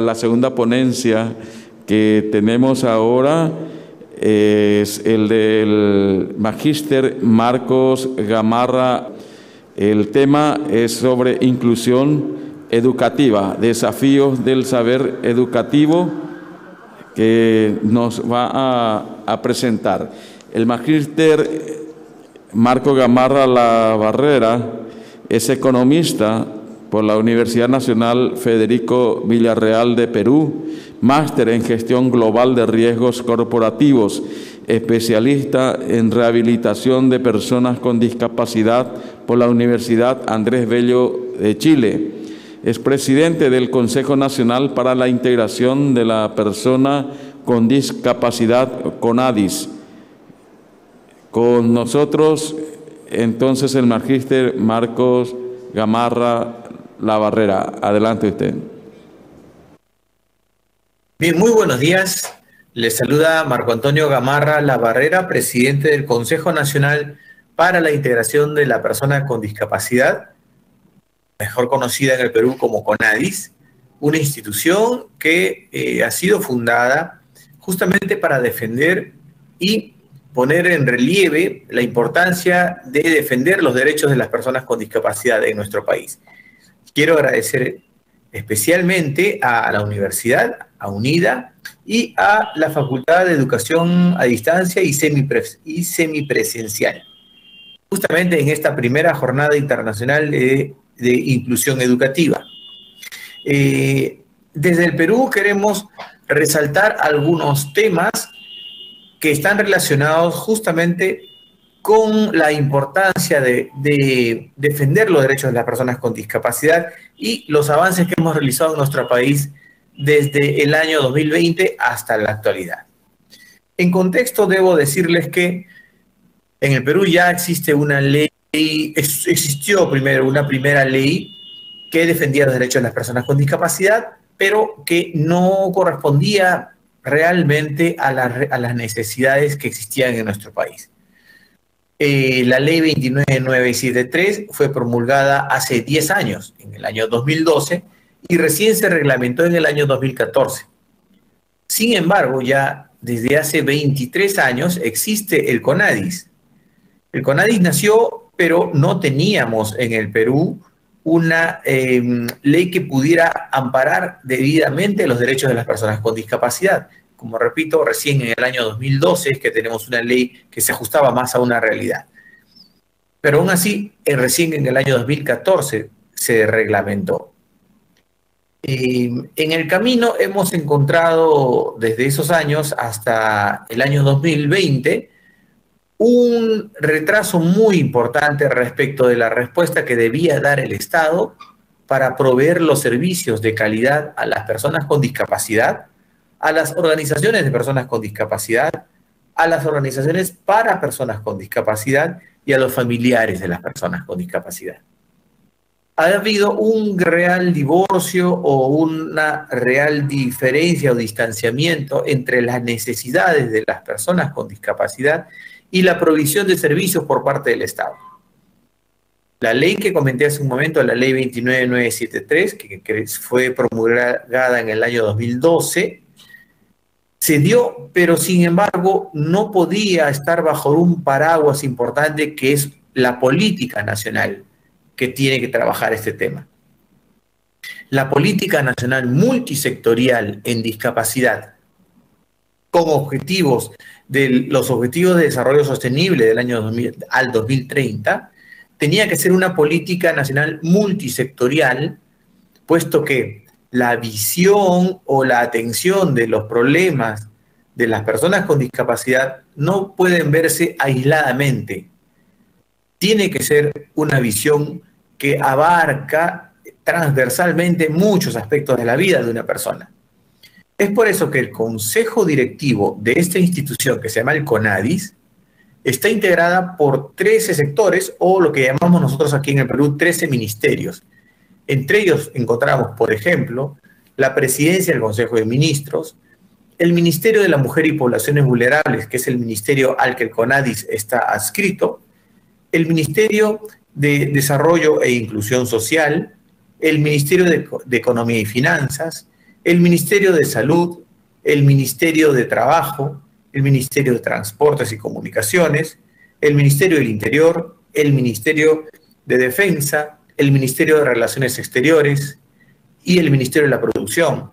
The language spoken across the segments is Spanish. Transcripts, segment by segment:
la segunda ponencia que tenemos ahora es el del magíster Marcos Gamarra. El tema es sobre inclusión educativa, desafíos del saber educativo, que nos va a presentar. El magíster Marco Gamarra La Barrera es economista por la Universidad Nacional Federico Villarreal de Perú, máster en gestión global de riesgos corporativos, especialista en rehabilitación de personas con discapacidad por la Universidad Andrés Bello de Chile. Es presidente del Consejo Nacional para la Integración de la Persona con Discapacidad, CONADIS. Con nosotros, entonces, el magíster Marcos Gamarra La Barrera. Adelante usted. Bien, muy buenos días. Les saluda Marco Antonio Gamarra La Barrera, presidente del Consejo Nacional para la Integración de la Persona con Discapacidad, mejor conocida en el Perú como CONADIS, una institución que ha sido fundada justamente para defender y poner en relieve la importancia de defender los derechos de las personas con discapacidad en nuestro país. Quiero agradecer especialmente a la Universidad, a UNIDA y a la Facultad de Educación a Distancia y Semipresencial, justamente en esta primera jornada internacional de inclusión educativa. Desde el Perú queremos resaltar algunos temas que están relacionados justamente con la importancia de defender los derechos de las personas con discapacidad y los avances que hemos realizado en nuestro país desde el año 2020 hasta la actualidad. En contexto, debo decirles que en el Perú ya existe una ley, existió primero una primera ley que defendía los derechos de las personas con discapacidad, pero que no correspondía realmente a las necesidades que existían en nuestro país. La ley 29973 fue promulgada hace 10 años, en el año 2012, y recién se reglamentó en el año 2014. Sin embargo, ya desde hace 23 años existe el CONADIS. El CONADIS nació, pero no teníamos en el Perú una ley que pudiera amparar debidamente los derechos de las personas con discapacidad. Como repito, recién en el año 2012 es que tenemos una ley que se ajustaba más a una realidad. Pero aún así, recién en el año 2014 se reglamentó. En el camino hemos encontrado desde esos años hasta el año 2020 un retraso muy importante respecto de la respuesta que debía dar el Estado para proveer los servicios de calidad a las personas con discapacidad, a las organizaciones de personas con discapacidad, a las organizaciones para personas con discapacidad y a los familiares de las personas con discapacidad. Ha habido un real divorcio o una real diferencia o distanciamiento entre las necesidades de las personas con discapacidad y la provisión de servicios por parte del Estado. La ley que comenté hace un momento, la ley 29973, que fue promulgada en el año 2012, se dio, pero sin embargo no podía estar bajo un paraguas importante que es la política nacional que tiene que trabajar este tema. La política nacional multisectorial en discapacidad, con objetivos los objetivos de desarrollo sostenible del año 2000 al 2030, tenía que ser una política nacional multisectorial, puesto que la visión o la atención de los problemas de las personas con discapacidad no pueden verse aisladamente. Tiene que ser una visión que abarca transversalmente muchos aspectos de la vida de una persona. Es por eso que el consejo directivo de esta institución, que se llama el CONADIS, está integrada por 13 sectores, o lo que llamamos nosotros aquí en el Perú 13 ministerios. Entre ellos encontramos, por ejemplo, la presidencia del Consejo de Ministros, el Ministerio de la Mujer y Poblaciones Vulnerables, que es el ministerio al que el CONADIS está adscrito, el Ministerio de Desarrollo e Inclusión Social, el Ministerio de Economía y Finanzas, el Ministerio de Salud, el Ministerio de Trabajo, el Ministerio de Transportes y Comunicaciones, el Ministerio del Interior, el Ministerio de Defensa, el Ministerio de Relaciones Exteriores y el Ministerio de la Producción,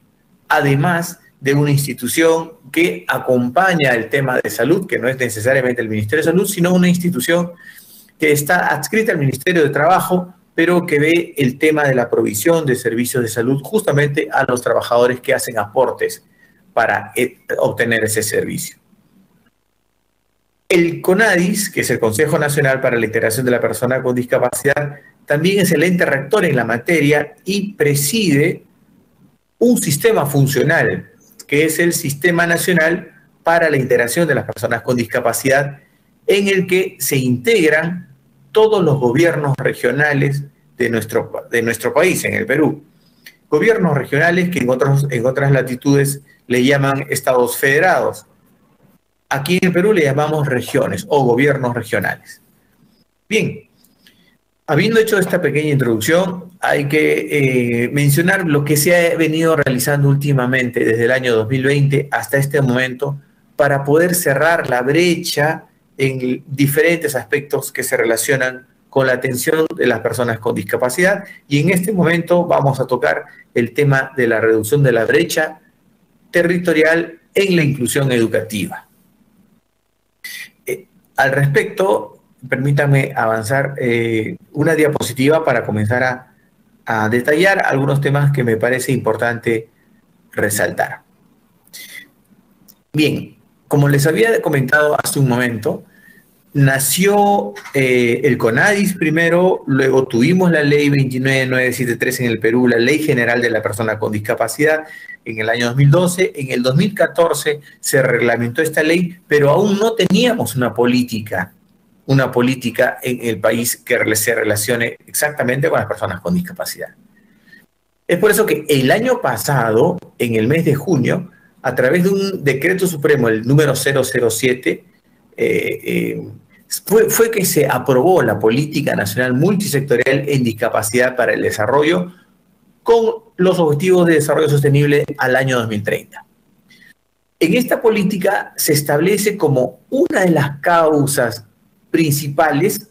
además de una institución que acompaña el tema de salud, que no es necesariamente el Ministerio de Salud, sino una institución que está adscrita al Ministerio de Trabajo, pero que ve el tema de la provisión de servicios de salud justamente a los trabajadores que hacen aportes para obtener ese servicio. El CONADIS, que es el Consejo Nacional para la Integración de la Persona con Discapacidad, también es el ente rector en la materia y preside un sistema funcional, que es el Sistema Nacional para la Integración de las Personas con Discapacidad, en el que se integran todos los gobiernos regionales de nuestro país, en el Perú. Gobiernos regionales que en otras latitudes le llaman estados federados. Aquí en el Perú le llamamos regiones o gobiernos regionales. Bien, habiendo hecho esta pequeña introducción, hay que mencionar lo que se ha venido realizando últimamente desde el año 2020 hasta este momento para poder cerrar la brecha en diferentes aspectos que se relacionan con la atención de las personas con discapacidad. Y en este momento vamos a tocar el tema de la reducción de la brecha territorial en la inclusión educativa. Al respecto, permítame avanzar una diapositiva para comenzar a detallar algunos temas que me parece importante resaltar. Bien, como les había comentado hace un momento, nació el CONADIS primero, luego tuvimos la ley 29973 en el Perú, la Ley General de la Persona con Discapacidad, en el año 2012. En el 2014 se reglamentó esta ley, pero aún no teníamos una política en el país que se relacione exactamente con las personas con discapacidad. Es por eso que el año pasado, en el mes de junio, a través de un decreto supremo, el número 007, fue que se aprobó la Política Nacional Multisectorial en Discapacidad para el Desarrollo con los Objetivos de Desarrollo Sostenible al año 2030. En esta política se establece como una de las causas principales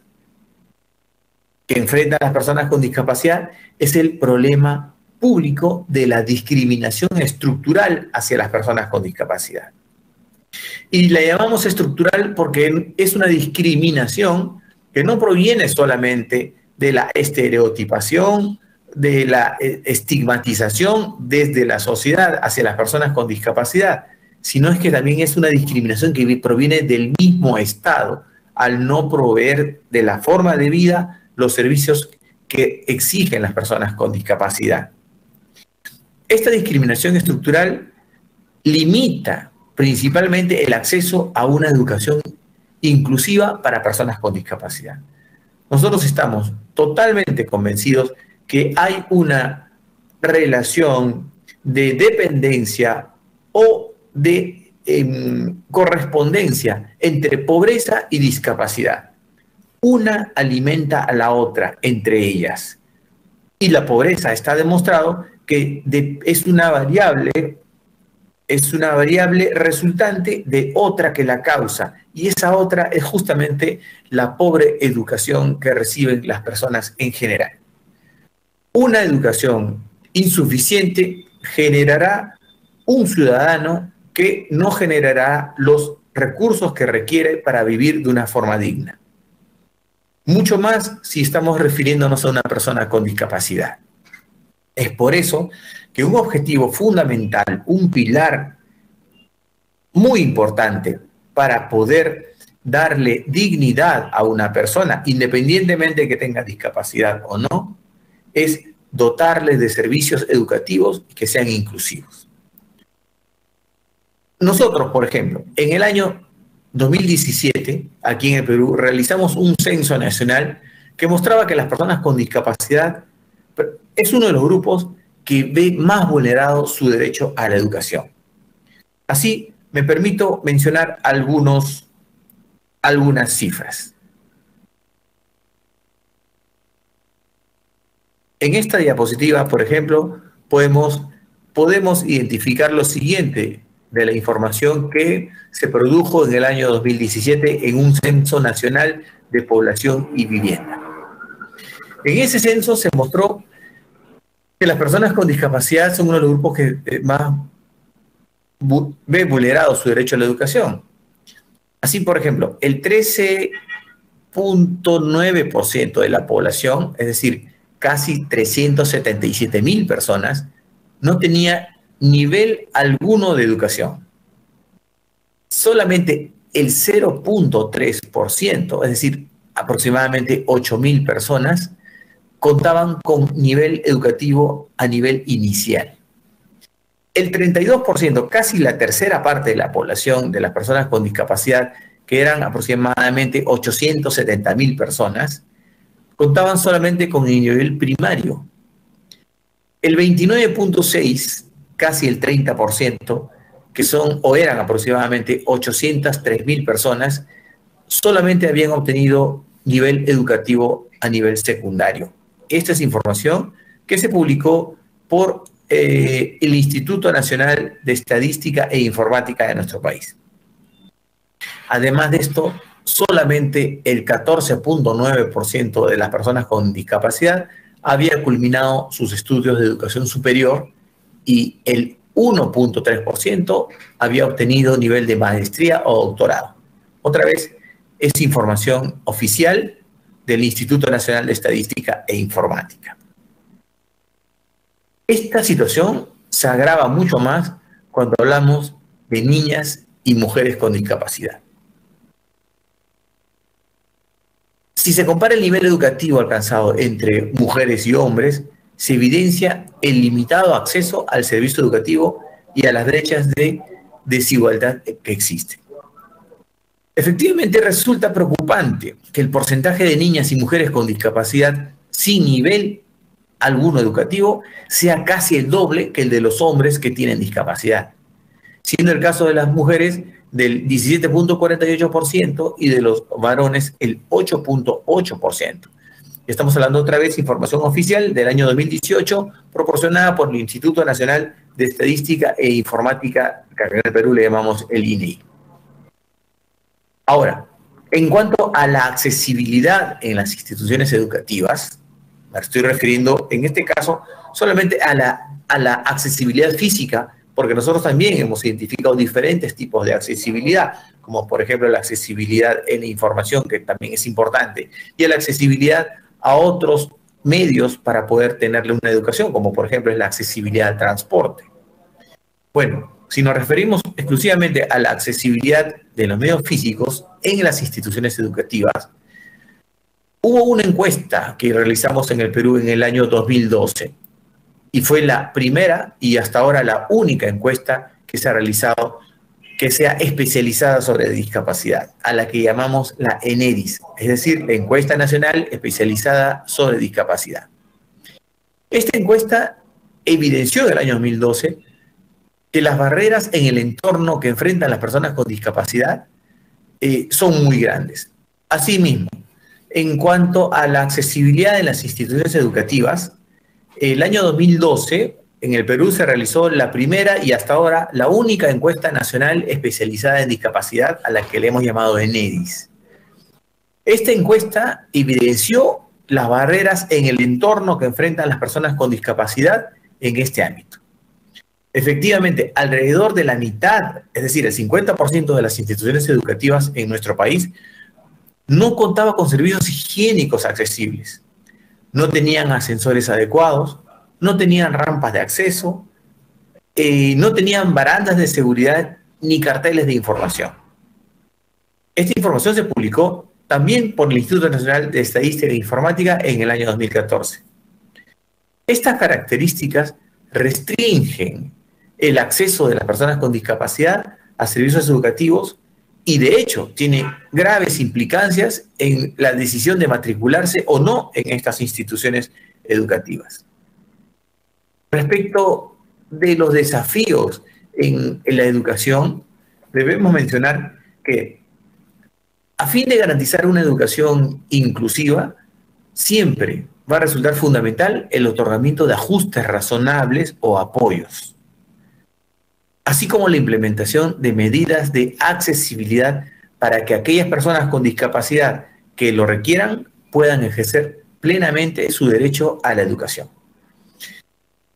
que enfrentan las personas con discapacidad es el problema público de la discriminación estructural hacia las personas con discapacidad. Y la llamamos estructural porque es una discriminación que no proviene solamente de la estereotipación, de la estigmatización desde la sociedad hacia las personas con discapacidad, sino es que también es una discriminación que proviene del mismo Estado al no proveer de la forma de vida los servicios que exigen las personas con discapacidad. Esta discriminación estructural limita principalmente el acceso a una educación inclusiva para personas con discapacidad. Nosotros estamos totalmente convencidos que hay una relación de dependencia o de correspondencia entre pobreza y discapacidad. Una alimenta a la otra entre ellas. Y la pobreza está demostrado que es una variable resultante de otra que la causa, y esa otra es justamente la pobre educación que reciben las personas en general. Una educación insuficiente generará un ciudadano que no generará los recursos que requiere para vivir de una forma digna. Mucho más si estamos refiriéndonos a una persona con discapacidad. Es por eso que un objetivo fundamental, un pilar muy importante para poder darle dignidad a una persona, independientemente de que tenga discapacidad o no, es dotarle de servicios educativos que sean inclusivos. Nosotros, por ejemplo, en el año 2017, aquí en el Perú, realizamos un censo nacional que mostraba que las personas con discapacidad es uno de los grupos que ve más vulnerado su derecho a la educación. Así, me permito mencionar algunas cifras. En esta diapositiva, por ejemplo, podemos podemos identificar lo siguiente de la información que se produjo en el año 2017 en un censo nacional de población y vivienda. En ese censo se mostró que las personas con discapacidad son uno de los grupos que más ve vulnerado su derecho a la educación. Así, por ejemplo, el 13.9% de la población, es decir, casi 377.000 personas, no tenía nivel alguno de educación. Solamente el 0.3%, es decir, aproximadamente 8.000 personas, contaban con nivel educativo a nivel inicial. El 32%, casi la tercera parte de la población de las personas con discapacidad, que eran aproximadamente 870.000 personas, contaban solamente con el nivel primario. El 29.6%, casi el 30%, que son o eran aproximadamente 803.000 personas, solamente habían obtenido nivel educativo a nivel secundario. Esta es información que se publicó por el Instituto Nacional de Estadística e Informática de nuestro país. Además de esto, solamente el 14.9% de las personas con discapacidad había culminado sus estudios de educación superior y el 1.3% había obtenido nivel de maestría o doctorado. Otra vez, es información oficial del Instituto Nacional de Estadística e Informática. Esta situación se agrava mucho más cuando hablamos de niñas y mujeres con discapacidad. Si se compara el nivel educativo alcanzado entre mujeres y hombres, se evidencia el limitado acceso al servicio educativo y a las brechas de desigualdad que existen. Efectivamente, resulta preocupante que el porcentaje de niñas y mujeres con discapacidad sin nivel alguno educativo sea casi el doble que el de los hombres que tienen discapacidad, siendo el caso de las mujeres del 17.48% y de los varones el 8.8%. Estamos hablando otra vez de información oficial del año 2018 proporcionada por el Instituto Nacional de Estadística e Informática, que acá en el Perú le llamamos el INEI. Ahora, en cuanto a la accesibilidad en las instituciones educativas, me estoy refiriendo en este caso solamente a la accesibilidad física, porque nosotros también hemos identificado diferentes tipos de accesibilidad, como por ejemplo la accesibilidad en la información, que también es importante, y a la accesibilidad a otros medios para poder tenerle una educación, como por ejemplo es la accesibilidad al transporte. Bueno, si nos referimos exclusivamente a la accesibilidad de los medios físicos en las instituciones educativas, hubo una encuesta que realizamos en el Perú en el año 2012 y fue la primera y hasta ahora la única encuesta que se ha realizado que sea especializada sobre discapacidad, a la que llamamos la ENEDIS, es decir, la Encuesta Nacional Especializada sobre Discapacidad. Esta encuesta evidenció en el año 2012 que las barreras en el entorno que enfrentan las personas con discapacidad son muy grandes. Asimismo, en cuanto a la accesibilidad en las instituciones educativas, el año 2012 en el Perú se realizó la primera y hasta ahora la única encuesta nacional especializada en discapacidad, a la que le hemos llamado ENEDIS. Esta encuesta evidenció las barreras en el entorno que enfrentan las personas con discapacidad en este ámbito. Efectivamente, alrededor de la mitad, es decir, el 50% de las instituciones educativas en nuestro país no contaba con servicios higiénicos accesibles. No tenían ascensores adecuados, no tenían rampas de acceso, no tenían barandas de seguridad ni carteles de información. Esta información se publicó también por el Instituto Nacional de Estadística e Informática en el año 2014. Estas características restringen el acceso de las personas con discapacidad a servicios educativos y de hecho tiene graves implicancias en la decisión de matricularse o no en estas instituciones educativas. Respecto de los desafíos en la educación, debemos mencionar que a fin de garantizar una educación inclusiva, siempre va a resultar fundamental el otorgamiento de ajustes razonables o apoyos. así como la implementación de medidas de accesibilidad para que aquellas personas con discapacidad que lo requieran puedan ejercer plenamente su derecho a la educación,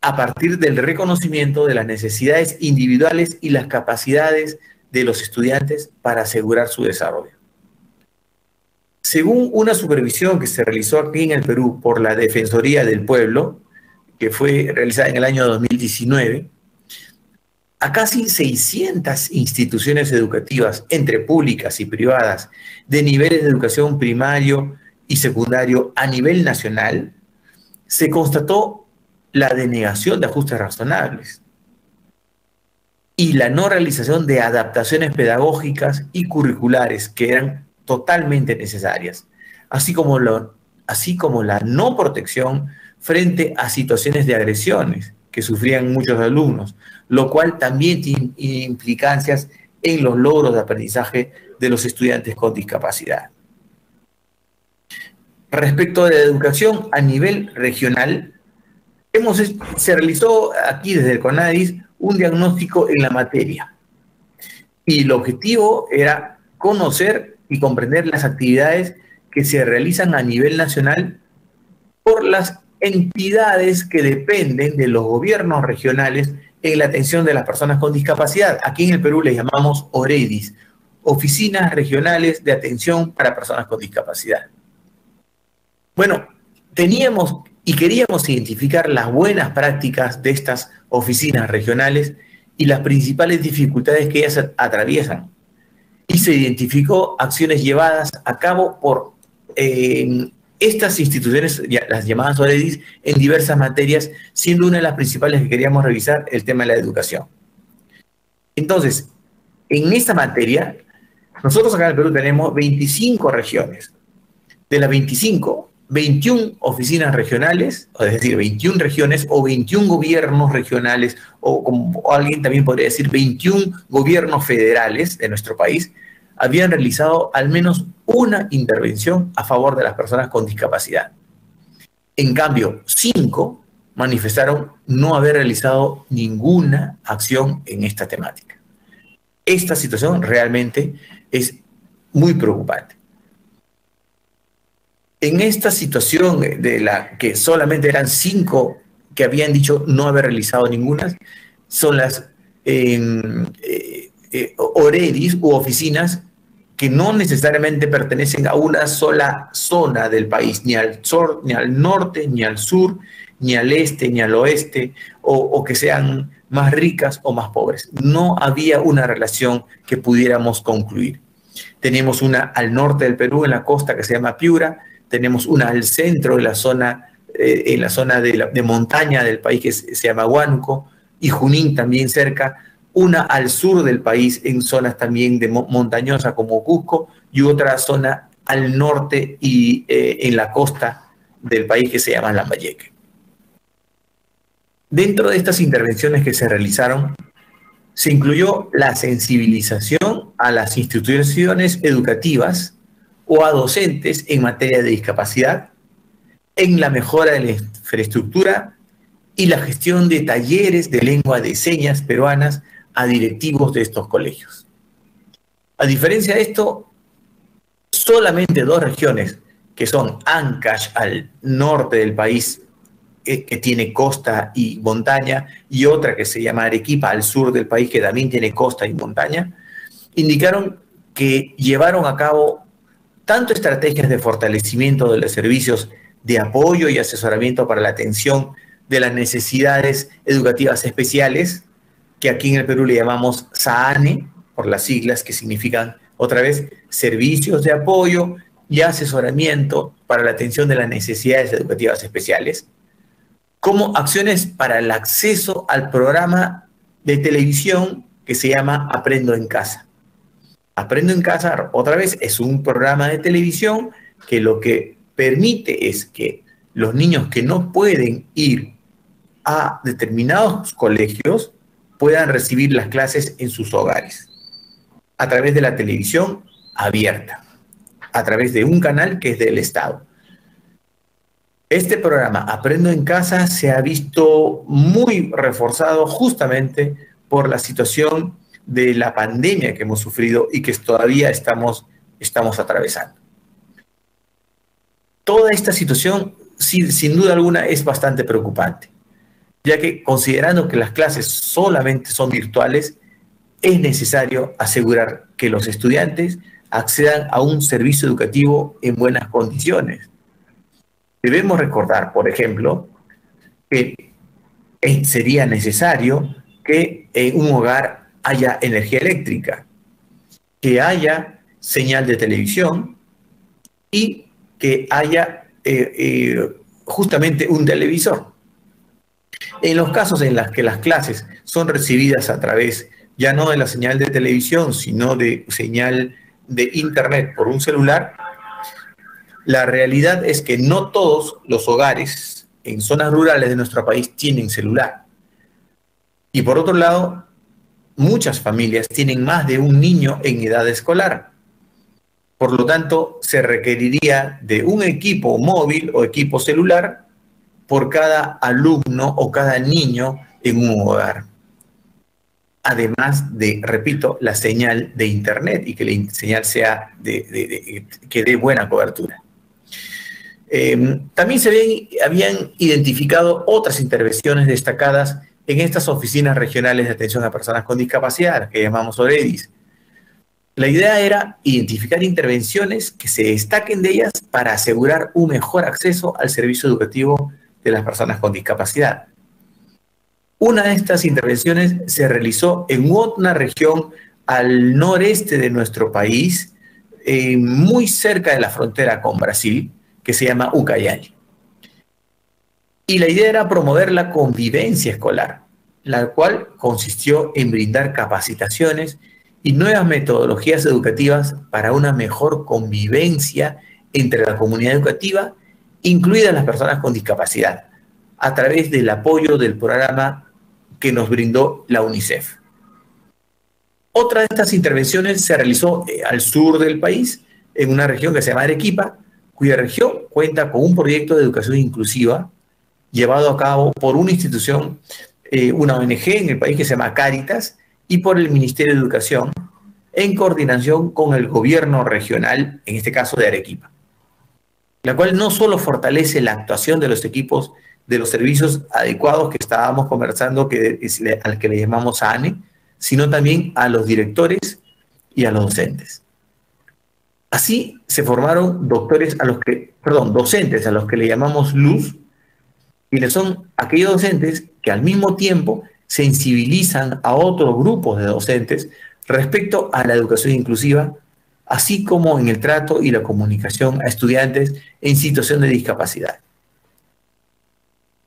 a partir del reconocimiento de las necesidades individuales y las capacidades de los estudiantes para asegurar su desarrollo. Según una supervisión que se realizó aquí en el Perú por la Defensoría del Pueblo, que fue realizada en el año 2019, a casi 600 instituciones educativas, entre públicas y privadas, de niveles de educación primario y secundario a nivel nacional, se constató la denegación de ajustes razonables y la no realización de adaptaciones pedagógicas y curriculares que eran totalmente necesarias, así como la no protección frente a situaciones de agresiones que sufrían muchos alumnos, lo cual también tiene implicancias en los logros de aprendizaje de los estudiantes con discapacidad. Respecto de la educación a nivel regional, se realizó aquí desde el CONADIS un diagnóstico en la materia y el objetivo era conocer y comprender las actividades que se realizan a nivel nacional por las entidades que dependen de los gobiernos regionales en la atención de las personas con discapacidad. Aquí en el Perú les llamamos OREDIS, Oficinas Regionales de Atención para Personas con Discapacidad. Bueno, teníamos y queríamos identificar las buenas prácticas de estas oficinas regionales y las principales dificultades que ellas atraviesan. Y se identificó acciones llevadas a cabo por estas instituciones, las llamadas OREDIS, en diversas materias, siendo una de las principales que queríamos revisar el tema de la educación. Entonces, en esta materia, nosotros acá en el Perú tenemos 25 regiones. De las 25, 21 oficinas regionales, es decir, 21 regiones o 21 gobiernos regionales, o como alguien también podría decir 21 gobiernos federales de nuestro país, habían realizado al menos una intervención a favor de las personas con discapacidad. En cambio, 5 manifestaron no haber realizado ninguna acción en esta temática. Esta situación realmente es muy preocupante. En esta situación de la que solamente eran 5 que habían dicho no haber realizado ninguna, son las OREDIS u oficinas que no necesariamente pertenecen a una sola zona del país, ni al sur, ni al norte, ni al sur, ni al este, ni al oeste, o que sean más ricas o más pobres. No había una relación que pudiéramos concluir. Tenemos una al norte del Perú, en la costa, que se llama Piura. Tenemos una al centro, en la zona de montaña del país, que se llama Huánuco, y Junín también cerca. Una al sur del país, en zonas también montañosas como Cusco, y otra zona al norte y en la costa del país, que se llama Lambayeque. Dentro de estas intervenciones que se realizaron, se incluyó la sensibilización a las instituciones educativas o a docentes en materia de discapacidad, en la mejora de la infraestructura y la gestión de talleres de lengua de señas peruanas a directivos de estos colegios. A diferencia de esto, solamente 2 regiones, que son Ancash al norte del país, que tiene costa y montaña, y otra que se llama Arequipa al sur del país, que también tiene costa y montaña, indicaron que llevaron a cabo tanto estrategias de fortalecimiento de los servicios de apoyo y asesoramiento para la atención de las necesidades educativas especiales, que aquí en el Perú le llamamos SAANE, por las siglas que significan, otra vez, servicios de apoyo y asesoramiento para la atención de las necesidades educativas especiales, como acciones para el acceso al programa de televisión que se llama Aprendo en Casa. Aprendo en Casa, otra vez, es un programa de televisión que lo que permite es que los niños que no pueden ir a determinados colegios puedan recibir las clases en sus hogares, a través de la televisión abierta, a través de un canal que es del Estado. Este programa, Aprendo en Casa, se ha visto muy reforzado justamente por la situación de la pandemia que hemos sufrido y que todavía estamos atravesando. Toda esta situación, sin duda alguna, es bastante preocupante, ya que considerando que las clases solamente son virtuales, es necesario asegurar que los estudiantes accedan a un servicio educativo en buenas condiciones. Debemos recordar, por ejemplo, que sería necesario que en un hogar haya energía eléctrica, que haya señal de televisión y que haya justamente un televisor. En los casos en los que las clases son recibidas a través ya no de la señal de televisión, sino de señal de internet por un celular, la realidad es que no todos los hogares en zonas rurales de nuestro país tienen celular. Y por otro lado, muchas familias tienen más de un niño en edad escolar. Por lo tanto, se requeriría de un equipo móvil o equipo celular por cada alumno o cada niño en un hogar. Además de, repito, la señal de internet y que la señal sea que dé buena cobertura. También habían identificado otras intervenciones destacadas en estas oficinas regionales de atención a personas con discapacidad, que llamamos OREDIS. La idea era identificar intervenciones que se destaquen de ellas para asegurar un mejor acceso al servicio educativo de las personas con discapacidad. Una de estas intervenciones se realizó en una región al noreste de nuestro país, muy cerca de la frontera con Brasil, que se llama Ucayali. Y la idea era promover la convivencia escolar, la cual consistió en brindar capacitaciones y nuevas metodologías educativas para una mejor convivencia entre la comunidad educativa, incluidas las personas con discapacidad, a través del apoyo del programa que nos brindó la UNICEF. Otra de estas intervenciones se realizó al sur del país, en una región que se llama Arequipa, cuya región cuenta con un proyecto de educación inclusiva llevado a cabo por una institución, una ONG en el país que se llama Cáritas, y por el Ministerio de Educación, en coordinación con el gobierno regional, en este caso de Arequipa, la cual no solo fortalece la actuación de los equipos de los servicios adecuados que estábamos conversando, al que le llamamos ANE, sino también a los directores y a los docentes. Así se formaron docentes a los que le llamamos LUZ, quienes son aquellos docentes que al mismo tiempo sensibilizan a otros grupos de docentes respecto a la educación inclusiva, así como en el trato y la comunicación a estudiantes en situación de discapacidad.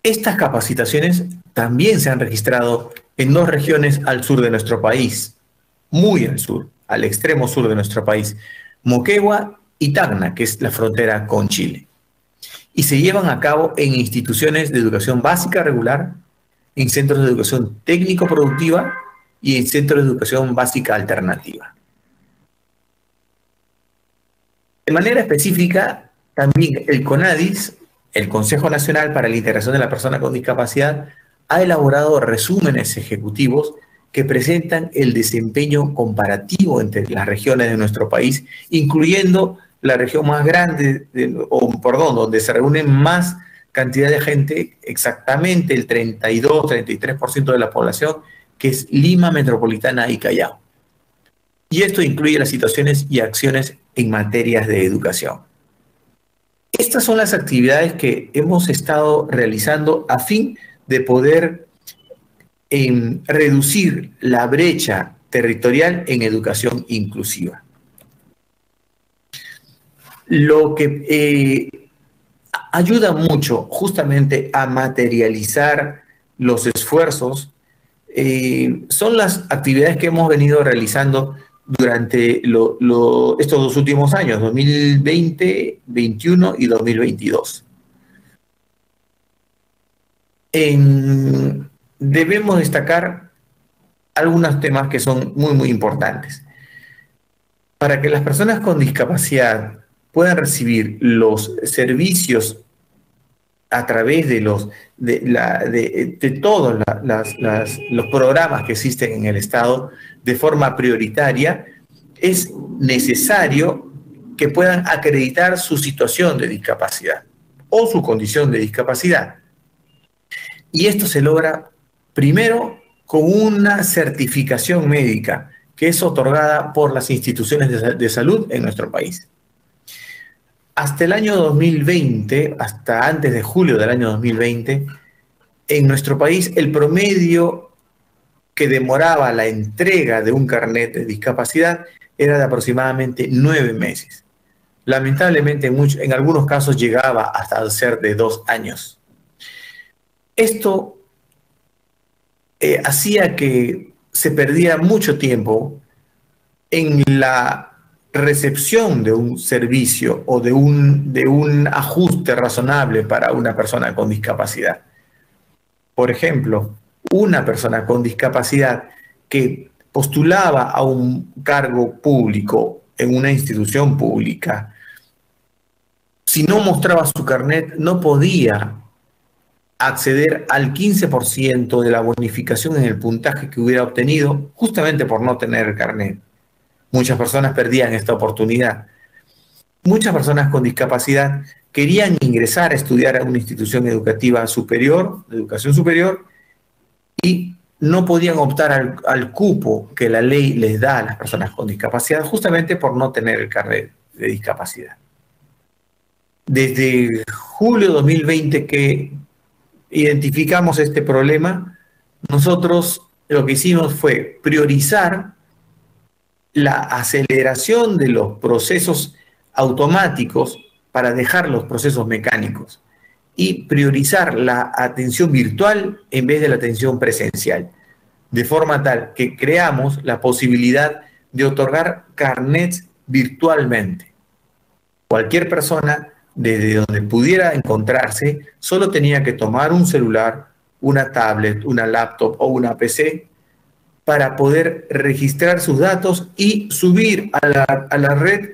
Estas capacitaciones también se han registrado en 2 regiones al sur de nuestro país, muy al sur, al extremo sur de nuestro país, Moquegua y Tacna, que es la frontera con Chile. Y se llevan a cabo en instituciones de educación básica regular, en centros de educación técnico-productiva y en centros de educación básica alternativa. De manera específica, también el CONADIS, el Consejo Nacional para la Integración de la Persona con Discapacidad, ha elaborado resúmenes ejecutivos que presentan el desempeño comparativo entre las regiones de nuestro país, incluyendo la región más grande, donde se reúnen más cantidad de gente, exactamente el 32-33% de la población, que es Lima Metropolitana y Callao. Y esto incluye las situaciones y acciones en materias de educación. Estas son las actividades que hemos estado realizando a fin de poder reducir la brecha territorial en educación inclusiva. Lo que ayuda mucho justamente a materializar los esfuerzos son las actividades que hemos venido realizando durante estos 2 últimos años, 2020, 2021 y 2022. Debemos destacar algunos temas que son muy, muy importantes. Para que las personas con discapacidad puedan recibir los servicios a través de todos los programas que existen en el Estado de forma prioritaria, es necesario que puedan acreditar su situación de discapacidad o su condición de discapacidad. Y esto se logra primero con una certificación médica que es otorgada por las instituciones de salud en nuestro país. Hasta el año 2020, hasta antes de julio del año 2020, en nuestro país el promedio que demoraba la entrega de un carnet de discapacidad era de aproximadamente 9 meses. Lamentablemente en algunos casos llegaba hasta ser de 2 años. Esto hacía que se perdiera mucho tiempo en la recepción de un servicio o de un ajuste razonable para una persona con discapacidad. Por ejemplo, una persona con discapacidad que postulaba a un cargo público en una institución pública, si no mostraba su carnet, no podía acceder al 15% de la bonificación en el puntaje que hubiera obtenido justamente por no tener el carnet. Muchas personas perdían esta oportunidad. Muchas personas con discapacidad querían ingresar a estudiar a una institución educativa superior, de educación superior, y no podían optar al cupo que la ley les da a las personas con discapacidad justamente por no tener el carnet de discapacidad. Desde julio de 2020 que identificamos este problema, nosotros lo que hicimos fue priorizar la aceleración de los procesos automáticos para dejar los procesos mecánicos y priorizar la atención virtual en vez de la atención presencial, de forma tal que creamos la posibilidad de otorgar carnets virtualmente. Cualquier persona, desde donde pudiera encontrarse, solo tenía que tomar un celular, una tablet, una laptop o una PC para poder registrar sus datos y subir a la red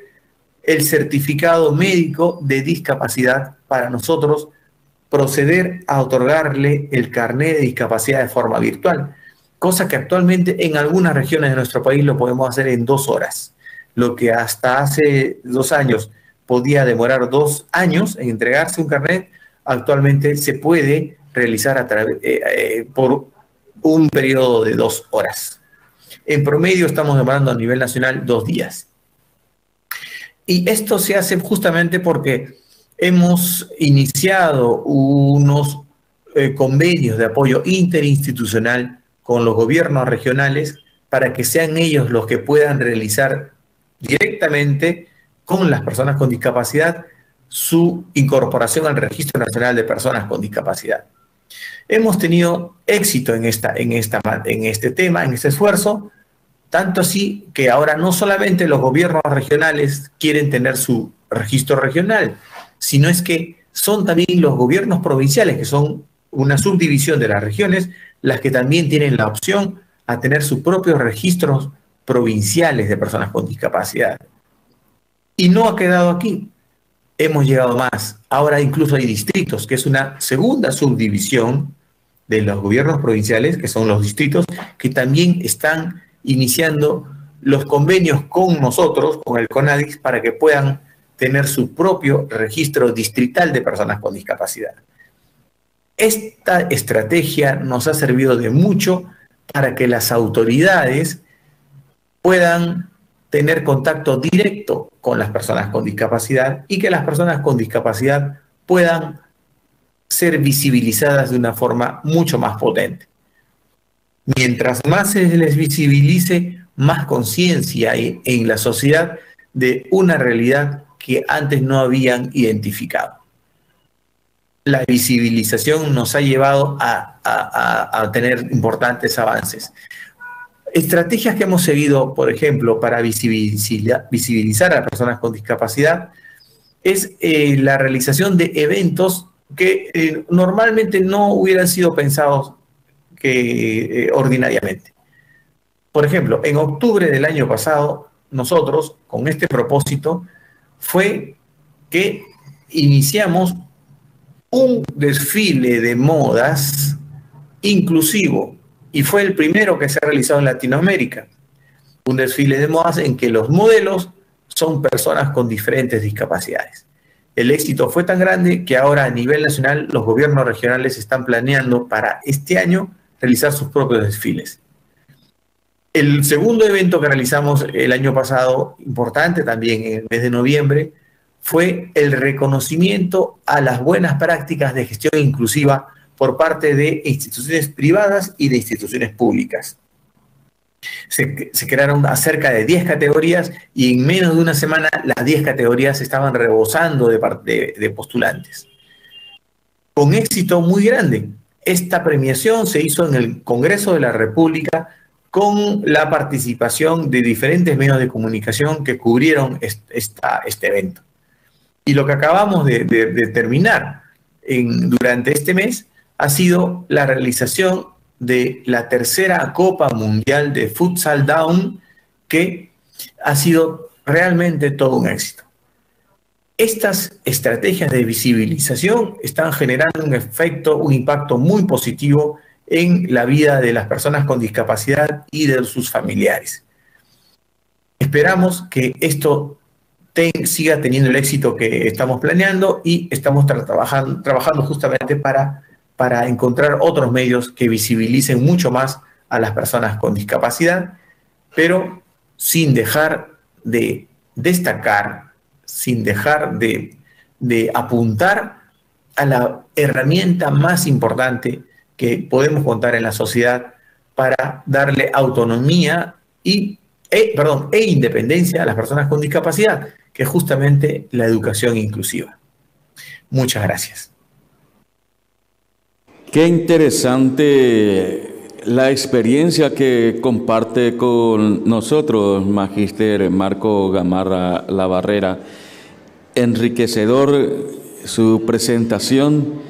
el certificado médico de discapacidad para nosotros proceder a otorgarle el carnet de discapacidad de forma virtual, cosa que actualmente en algunas regiones de nuestro país lo podemos hacer en 2 horas, lo que hasta hace 2 años podía demorar 2 años en entregarse un carnet, actualmente se puede realizar por un periodo de 2 horas. En promedio estamos demorando a nivel nacional 2 días. Y esto se hace justamente porque hemos iniciado unos convenios de apoyo interinstitucional con los gobiernos regionales para que sean ellos los que puedan realizar directamente con las personas con discapacidad su incorporación al Registro Nacional de Personas con Discapacidad. Hemos tenido éxito en este tema, en este esfuerzo, tanto así que ahora no solamente los gobiernos regionales quieren tener su registro regional, sino es que son también los gobiernos provinciales, que son una subdivisión de las regiones, las que también tienen la opción a tener sus propios registros provinciales de personas con discapacidad. Y no ha quedado aquí. Hemos llegado más. Ahora incluso hay distritos, que es una segunda subdivisión de los gobiernos provinciales, que son los distritos, que también están iniciando los convenios con nosotros, con el CONADIS, para que puedan tener su propio registro distrital de personas con discapacidad. Esta estrategia nos ha servido de mucho para que las autoridades puedan tener contacto directo con las personas con discapacidad y que las personas con discapacidad puedan ser visibilizadas de una forma mucho más potente. Mientras más se les visibilice, más conciencia hay en la sociedad de una realidad que antes no habían identificado. La visibilización nos ha llevado a tener importantes avances. Estrategias que hemos seguido, por ejemplo, para visibilizar a personas con discapacidad es la realización de eventos que normalmente no hubieran sido pensados ordinariamente. Por ejemplo, en octubre del año pasado, nosotros, con este propósito, fue que iniciamos un desfile de modas inclusivo, y fue el primero que se ha realizado en Latinoamérica. Un desfile de modas en que los modelos son personas con diferentes discapacidades. El éxito fue tan grande que ahora a nivel nacional los gobiernos regionales están planeando para este año realizar sus propios desfiles. El segundo evento que realizamos el año pasado, importante también en el mes de noviembre, fue el reconocimiento a las buenas prácticas de gestión inclusiva por parte de instituciones privadas y de instituciones públicas. Se crearon cerca de 10 categorías y en menos de una semana las 10 categorías estaban rebosando de postulantes. Con éxito muy grande. Esta premiación se hizo en el Congreso de la República con la participación de diferentes medios de comunicación que cubrieron este evento. Y lo que acabamos de terminar durante este mes ha sido la realización de la tercera Copa Mundial de Futsal Down, que ha sido realmente todo un éxito. Estas estrategias de visibilización están generando un efecto, un impacto muy positivo en la vida de las personas con discapacidad y de sus familiares. Esperamos que esto siga teniendo el éxito que estamos planeando y estamos trabajando justamente para encontrar otros medios que visibilicen mucho más a las personas con discapacidad, pero sin dejar de destacar, sin dejar de apuntar a la herramienta más importante que podemos contar en la sociedad para darle autonomía e independencia a las personas con discapacidad, que es justamente la educación inclusiva. Muchas gracias. Qué interesante la experiencia que comparte con nosotros, Magíster Marco Gamarra Labarrera. Enriquecedor su presentación,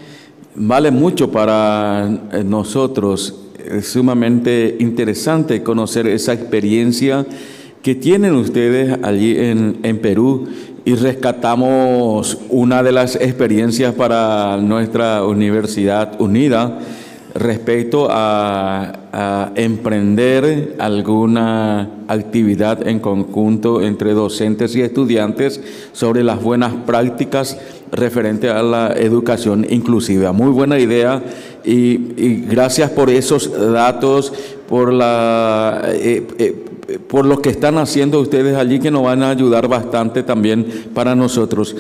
vale mucho para nosotros. Es sumamente interesante conocer esa experiencia que tienen ustedes allí en Perú, y rescatamos una de las experiencias para nuestra Universidad Unida respecto a emprender alguna actividad en conjunto entre docentes y estudiantes sobre las buenas prácticas referente a la educación inclusiva. Muy buena idea y gracias por esos datos, por lo que están haciendo ustedes allí, que nos van a ayudar bastante también para nosotros.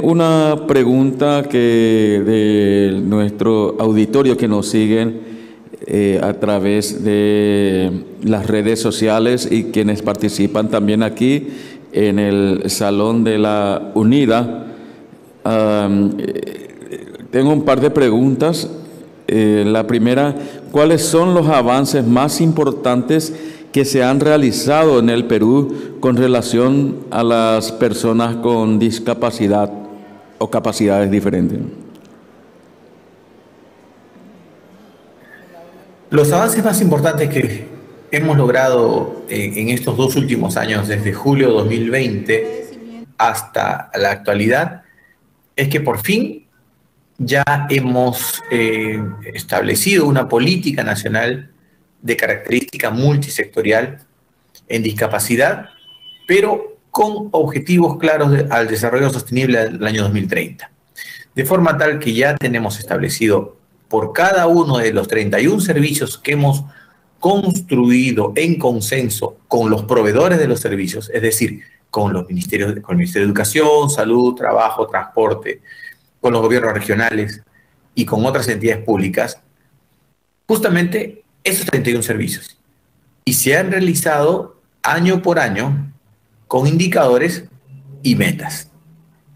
Una pregunta que de nuestro auditorio que nos siguen a través de las redes sociales y quienes participan también aquí en el Salón de la Unida. Tengo un par de preguntas. La primera, ¿cuáles son los avances más importantes que se han realizado en el Perú con relación a las personas con discapacidad o capacidades diferentes? Los avances más importantes que hemos logrado en estos 2 últimos años, desde julio de 2020 hasta la actualidad, es que por fin ya hemos establecido una política nacional de característica multisectorial en discapacidad, pero con objetivos claros al desarrollo sostenible del año 2030. De forma tal que ya tenemos establecido por cada uno de los 31 servicios que hemos construido en consenso con los proveedores de los servicios, es decir, con el Ministerio de Educación, Salud, Trabajo, Transporte, con los gobiernos regionales y con otras entidades públicas, justamente esos 31 servicios. Y se han realizado año por año con indicadores y metas.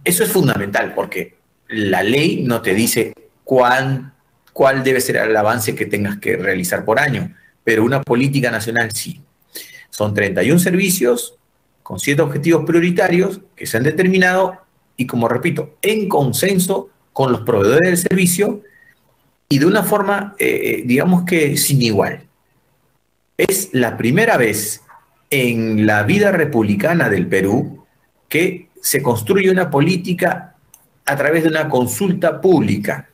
Eso es fundamental porque la ley no te dice cuál debe ser el avance que tengas que realizar por año, pero una política nacional sí. Son 31 servicios con 7 objetivos prioritarios que se han determinado y, como repito, en consenso con los proveedores del servicio y de una forma, digamos que sin igual. Es la primera vez en la vida republicana del Perú que se construye una política a través de una consulta pública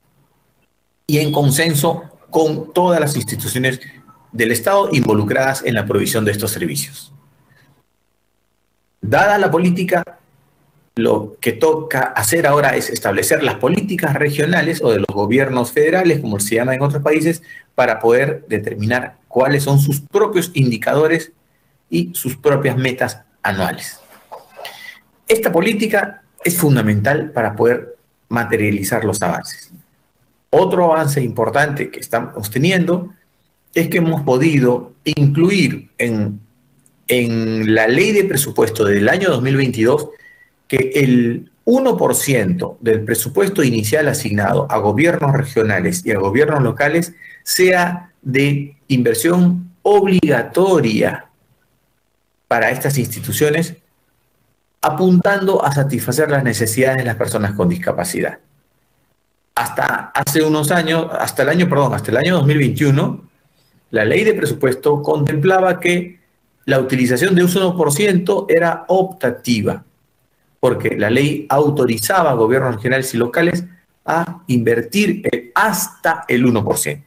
y en consenso con todas las instituciones del Estado involucradas en la provisión de estos servicios. Dada la política, lo que toca hacer ahora es establecer las políticas regionales o de los gobiernos federales, como se llama en otros países, para poder determinar cuáles son sus propios indicadores y sus propias metas anuales. Esta política es fundamental para poder materializar los avances. Otro avance importante que estamos teniendo es que hemos podido incluir en la ley de presupuesto del año 2022 que el 1% del presupuesto inicial asignado a gobiernos regionales y a gobiernos locales sea de inversión obligatoria para estas instituciones, apuntando a satisfacer las necesidades de las personas con discapacidad. Hasta hace unos años, hasta el año 2021, la ley de presupuesto contemplaba que la utilización de un 1% era optativa, porque la ley autorizaba a gobiernos regionales y locales a invertir hasta el 1%.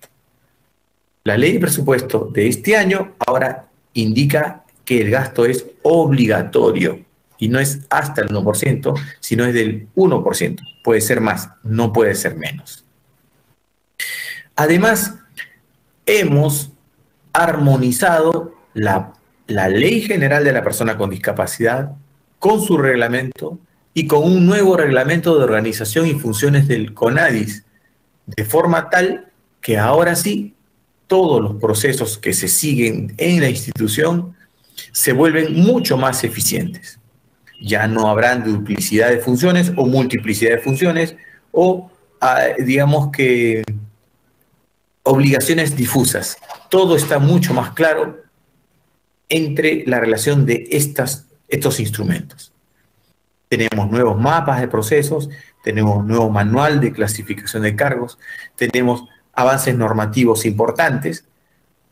La ley de presupuesto de este año ahora indica que el gasto es obligatorio y no es hasta el 1%, sino es del 1%. Puede ser más, no puede ser menos. Además, hemos armonizado la Ley General de la Persona con Discapacidad con su reglamento y con un nuevo reglamento de organización y funciones del CONADIS, de forma tal que ahora sí todos los procesos que se siguen en la institución se vuelven mucho más eficientes. Ya no habrán duplicidad de funciones o multiplicidad de funciones o, digamos que, obligaciones difusas. Todo está mucho más claro entre la relación de estos instrumentos. Tenemos nuevos mapas de procesos, tenemos nuevo manual de clasificación de cargos, tenemos avances normativos importantes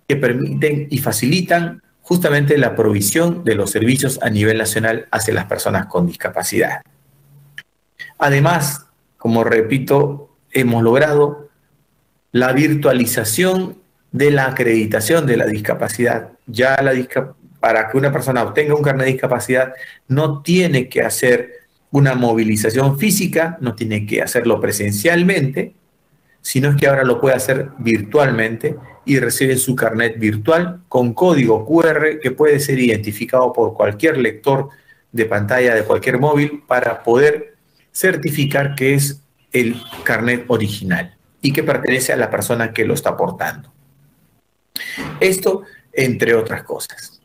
que permiten y facilitan justamente la provisión de los servicios a nivel nacional hacia las personas con discapacidad. Además, como repito, hemos logrado la virtualización de la acreditación de la discapacidad. Ya para que una persona obtenga un carnet de discapacidad no tiene que hacer una movilización física, no tiene que hacerlo presencialmente, sino es que ahora lo puede hacer virtualmente y recibe su carnet virtual con código QR que puede ser identificado por cualquier lector de pantalla de cualquier móvil para poder certificar que es el carnet original y que pertenece a la persona que lo está portando. Esto, entre otras cosas.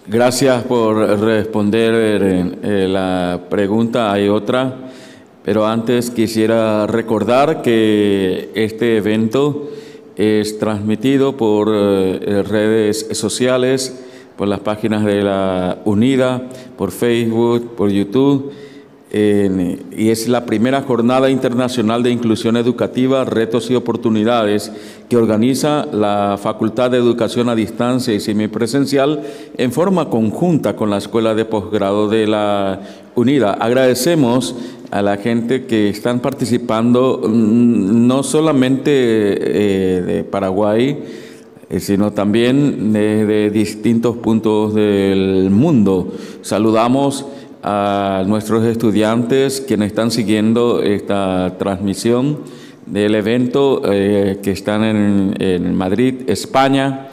Gracias por responder la pregunta. Hay otra, pero antes quisiera recordar que este evento es transmitido por redes sociales, por las páginas de la UNIDA, por Facebook, por YouTube, y es la primera Jornada Internacional de Inclusión Educativa, Retos y Oportunidades que organiza la Facultad de Educación a Distancia y Semipresencial en forma conjunta con la Escuela de Posgrado de la UNIDA. Agradecemos a la gente que están participando, no solamente de Paraguay, sino también de distintos puntos del mundo. Saludamos a nuestros estudiantes quienes están siguiendo esta transmisión del evento que están en Madrid, España,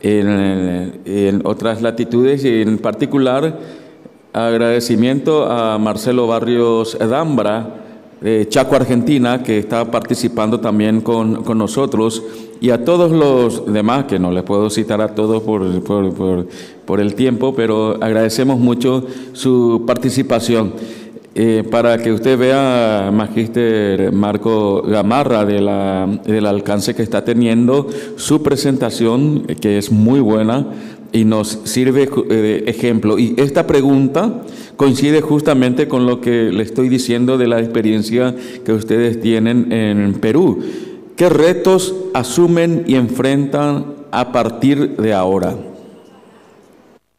en otras latitudes, y en particular agradecimiento a Marcelo Barrios Dambra de Chaco, Argentina, que está participando también con nosotros, y a todos los demás, que no les puedo citar a todos por el tiempo, pero agradecemos mucho su participación. Para que usted vea, Magíster Marco Gamarra, del alcance que está teniendo su presentación, que es muy buena y nos sirve de ejemplo. Y esta pregunta coincide justamente con lo que le estoy diciendo de la experiencia que ustedes tienen en Perú. ¿Qué retos asumen y enfrentan a partir de ahora?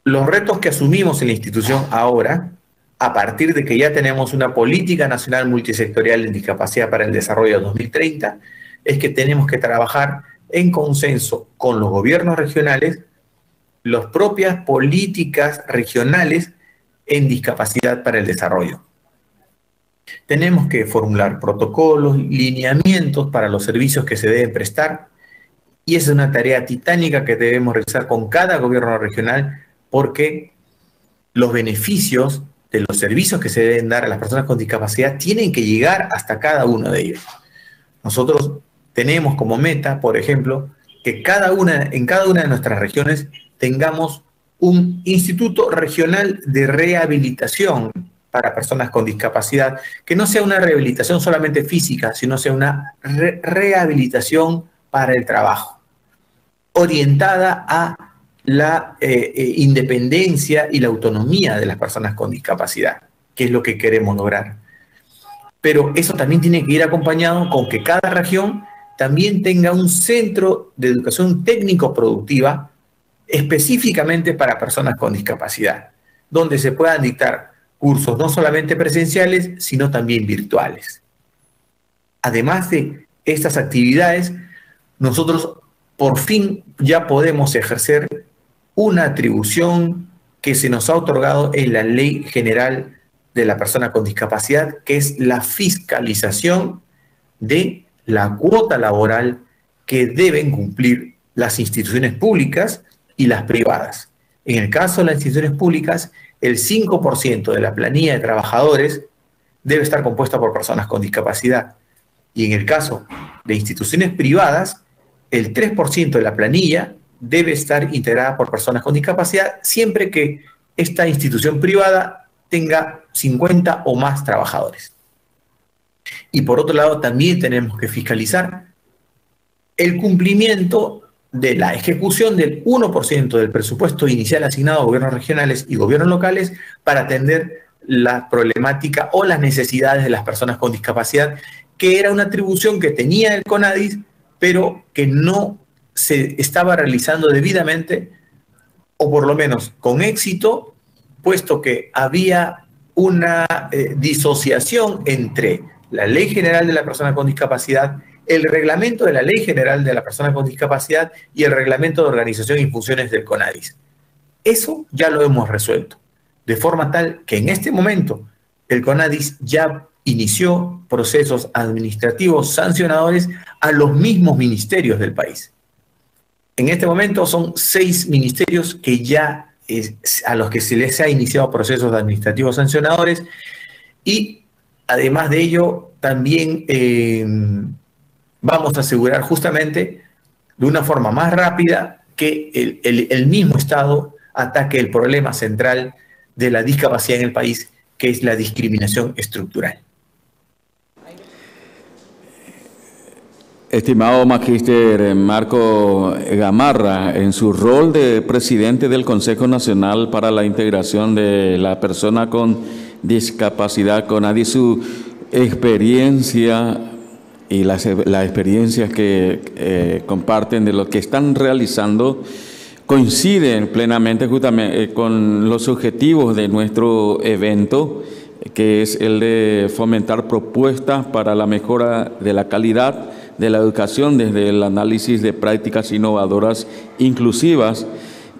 Los retos que asumimos en la institución ahora a partir de que ya tenemos una política nacional multisectorial en discapacidad para el desarrollo 2030, es que tenemos que trabajar en consenso con los gobiernos regionales las propias políticas regionales en discapacidad para el desarrollo. Tenemos que formular protocolos, lineamientos para los servicios que se deben prestar, y esa es una tarea titánica que debemos realizar con cada gobierno regional, porque los beneficios de los servicios que se deben dar a las personas con discapacidad tienen que llegar hasta cada uno de ellos. Nosotros tenemos como meta, por ejemplo, que en cada una de nuestras regiones tengamos un instituto regional de rehabilitación para personas con discapacidad, que no sea una rehabilitación solamente física, sino sea una rehabilitación para el trabajo, orientada a la independencia y la autonomía de las personas con discapacidad, que es lo que queremos lograr. Pero eso también tiene que ir acompañado con que cada región también tenga un centro de educación técnico-productiva específicamente para personas con discapacidad, donde se puedan dictar cursos no solamente presenciales, sino también virtuales. Además de estas actividades, nosotros por fin ya podemos ejercer una atribución que se nos ha otorgado en la Ley General de la Persona con Discapacidad, que es la fiscalización de la cuota laboral que deben cumplir las instituciones públicas y las privadas. En el caso de las instituciones públicas, el 5% de la planilla de trabajadores debe estar compuesta por personas con discapacidad. Y en el caso de instituciones privadas, el 3% de la planilla debe estar integrada por personas con discapacidad, siempre que esta institución privada tenga 50 o más trabajadores. Y por otro lado, también tenemos que fiscalizar el cumplimiento de la ejecución del 1% del presupuesto inicial asignado a gobiernos regionales y gobiernos locales para atender la problemática o las necesidades de las personas con discapacidad, que era una atribución que tenía el CONADIS, pero que no se estaba realizando debidamente, o por lo menos con éxito, puesto que había una disociación entre la Ley General de la Persona con Discapacidad, el reglamento de la Ley General de la Persona con Discapacidad y el reglamento de organización y funciones del CONADIS. Eso ya lo hemos resuelto, de forma tal que en este momento el CONADIS ya inició procesos administrativos sancionadores a los mismos ministerios del país. En este momento son 6 ministerios que ya a los que se les ha iniciado procesos administrativos sancionadores, y además de ello también vamos a asegurar justamente de una forma más rápida que el mismo Estado ataque el problema central de la discapacidad en el país, que es la discriminación estructural. Estimado Magíster Marco Gamarra, en su rol de presidente del Consejo Nacional para la Integración de la Persona con Discapacidad, CONADIS, su experiencia y las experiencias que comparten de lo que están realizando coinciden plenamente justamente con los objetivos de nuestro evento, que es el de fomentar propuestas para la mejora de la calidad de la educación desde el análisis de prácticas innovadoras inclusivas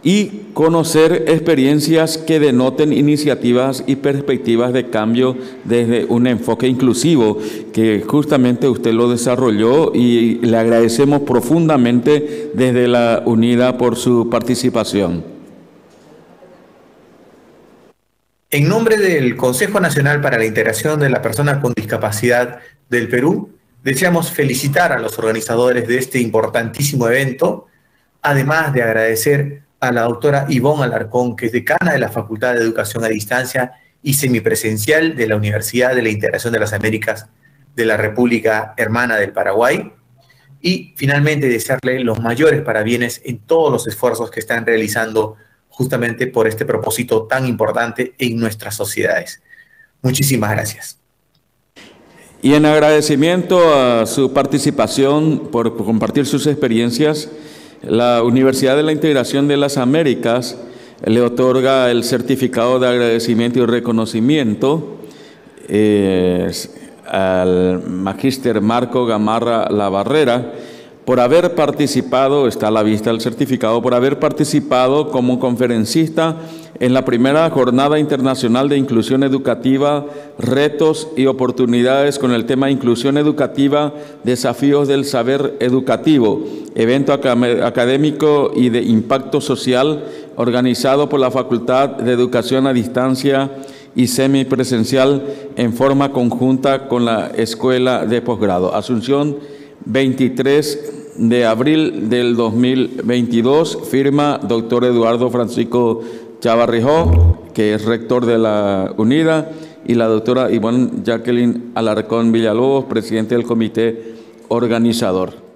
y conocer experiencias que denoten iniciativas y perspectivas de cambio desde un enfoque inclusivo, que justamente usted lo desarrolló, y le agradecemos profundamente desde la UNIDA por su participación. En nombre del Consejo Nacional para la Integración de la Persona con Discapacidad del Perú, deseamos felicitar a los organizadores de este importantísimo evento, además de agradecer a la doctora Ivonne Alarcón, que es decana de la Facultad de Educación a Distancia y Semipresencial de la Universidad de la Integración de las Américas de la República Hermana del Paraguay, y finalmente desearle los mayores parabienes en todos los esfuerzos que están realizando justamente por este propósito tan importante en nuestras sociedades. Muchísimas gracias. Y en agradecimiento a su participación por compartir sus experiencias, la Universidad de la Integración de las Américas le otorga el certificado de agradecimiento y reconocimiento al magíster Marco Gamarra Labarrera por haber participado, está a la vista el certificado, por haber participado como conferencista en la primera Jornada Internacional de Inclusión Educativa, Retos y Oportunidades con el tema Inclusión Educativa, Desafíos del Saber Educativo, evento académico y de impacto social organizado por la Facultad de Educación a Distancia y Semipresencial en forma conjunta con la Escuela de Posgrado. Asunción, 23 de abril del 2022, firma doctor Eduardo Francisco Chavarrijó, que es rector de la UNIDA, y la doctora Ivonne Jacqueline Alarcón Villalobos, presidente del comité organizador.